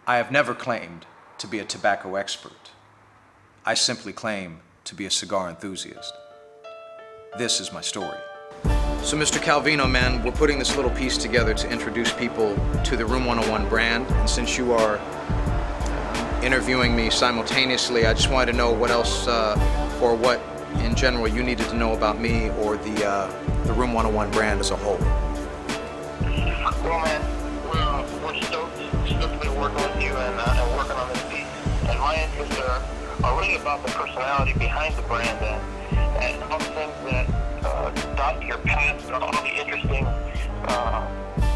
I have never claimed to be a tobacco expert. I simply claim to be a cigar enthusiast. This is my story. So Mr. Calvino, man, we're putting this little piece together to introduce people to the Room 101 brand. And since you are interviewing me simultaneously, I just wanted to know what else, or what in general you needed to know about me or the Room 101 brand as a whole. Well, man, we're stoked to be working with you and working on this piece. And my interests are really about the personality behind the brand and all the things that dot your past and all the interesting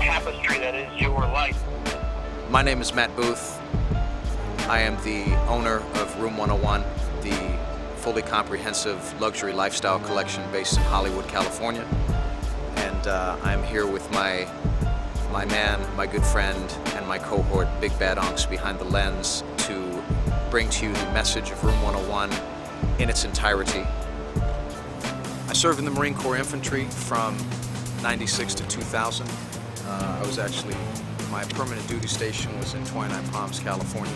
tapestry that is your life. My name is Matt Booth. I am the owner of Room 101, the fully comprehensive luxury lifestyle collection based in Hollywood, California. And I'm here with my man, my good friend, and my cohort, Big Bad Unks behind the lens, to bring to you the message of Room 101 in its entirety. I served in the Marine Corps Infantry from '96 to 2000. My permanent duty station was in 29 Palms, California,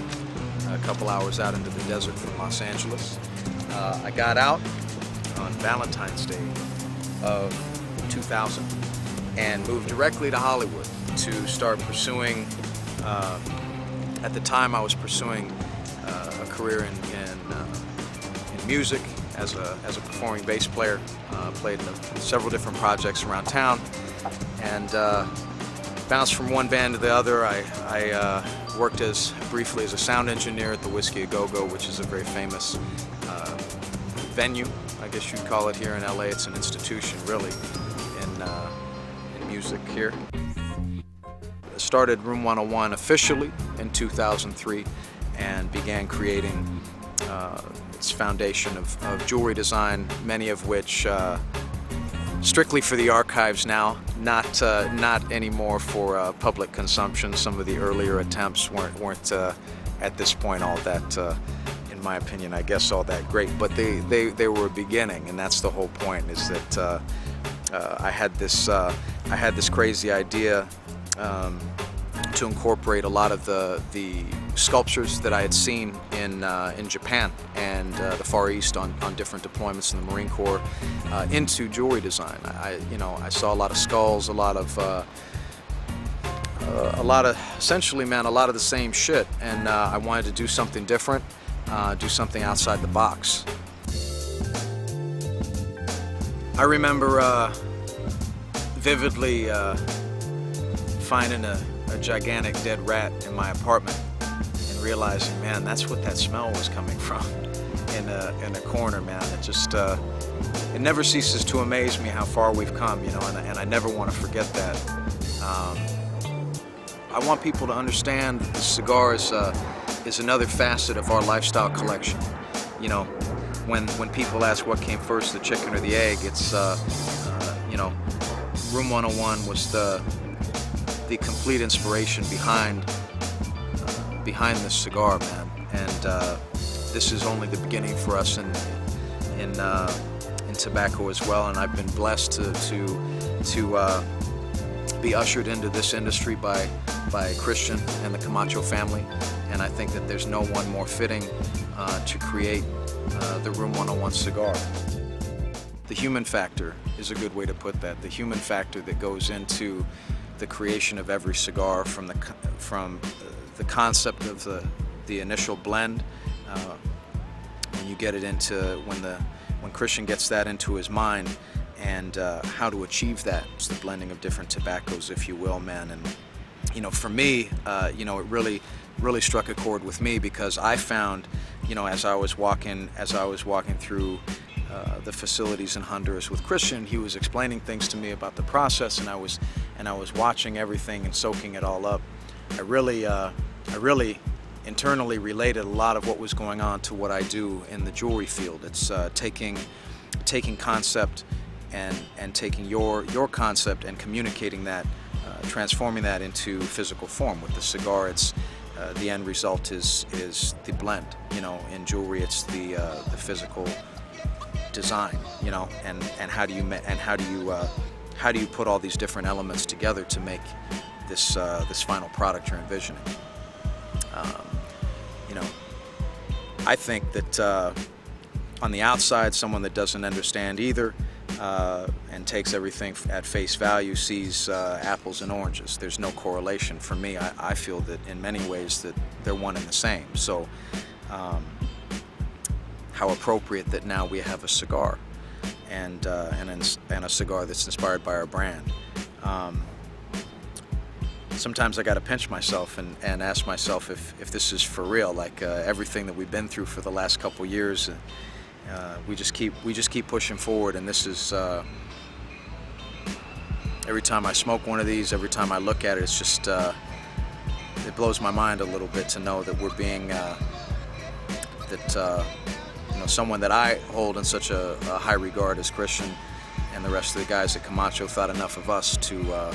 a couple hours out into the desert from Los Angeles. I got out on Valentine's Day of 2000 and moved directly to Hollywood to start pursuing, at the time I was pursuing a career in music as a performing bass player. Played in several different projects around town, and bounced from one band to the other. I worked briefly as a sound engineer at the Whiskey A Go-Go, which is a very famous venue, I guess you'd call it, here in LA. It's an institution, really, in music here. Started Room 101 officially in 2003 and began creating its foundation of jewelry design, many of which strictly for the archives now, not anymore for public consumption. Some of the earlier attempts weren't at this point all that, in my opinion, I guess all that great, but they were a beginning, and that's the whole point. Is that I had this crazy idea to incorporate a lot of the sculptures that I had seen in Japan and the Far East on different deployments in the Marine Corps into jewelry design. I saw a lot of skulls, a lot of essentially, man, a lot of the same shit, and I wanted to do something different, do something outside the box. I remember vividly finding a gigantic dead rat in my apartment and realizing, man, that's what that smell was coming from in a corner, man. It just it never ceases to amaze me how far we've come, and I never want to forget that. I want people to understand that the cigars is another facet of our lifestyle collection. When people ask what came first, the chicken or the egg, it's Room 101 was the complete inspiration behind this cigar, man. And this is only the beginning for us in tobacco as well. And I've been blessed to be ushered into this industry by Christian and the Camacho family. And I think that there's no one more fitting to create the Room 101 cigar. The human factor is a good way to put that. The human factor that goes into the creation of every cigar, from the concept of the initial blend, when you get it into when Christian gets that into his mind, and how to achieve that. It's the blending of different tobaccos, if you will, man. And for me, it really struck a chord with me, because I found, as I was walking through the facilities in Honduras with Christian, he was explaining things to me about the process, and I was watching everything and soaking it all up. I really internally related a lot of what was going on to what I do in the jewelry field. It's taking concept and taking your concept and communicating that, transforming that into physical form. With the cigar, it's the end result is the blend. In jewelry, it's the physical design, and how do you put all these different elements together to make this final product you're envisioning. You know, I think that on the outside, someone that doesn't understand either and takes everything at face value sees apples and oranges. There's no correlation. For me, I feel that in many ways that they're one and the same. So how appropriate that now we have a cigar and a cigar that's inspired by our brand. Sometimes I got to pinch myself and ask myself if this is for real, like everything that we've been through for the last couple years. We just keep pushing forward, and this is every time I smoke one of these, every time I look at it, it's just it blows my mind a little bit to know that we're being you know, someone that I hold in such a high regard as Christian and the rest of the guys at Camacho thought enough of us to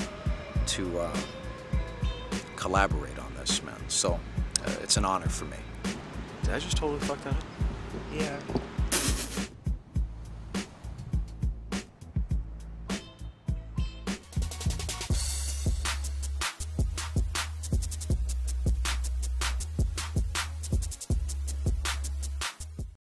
collaborate on this, man. So it's an honor for me. Did I just totally fuck that up? Yeah.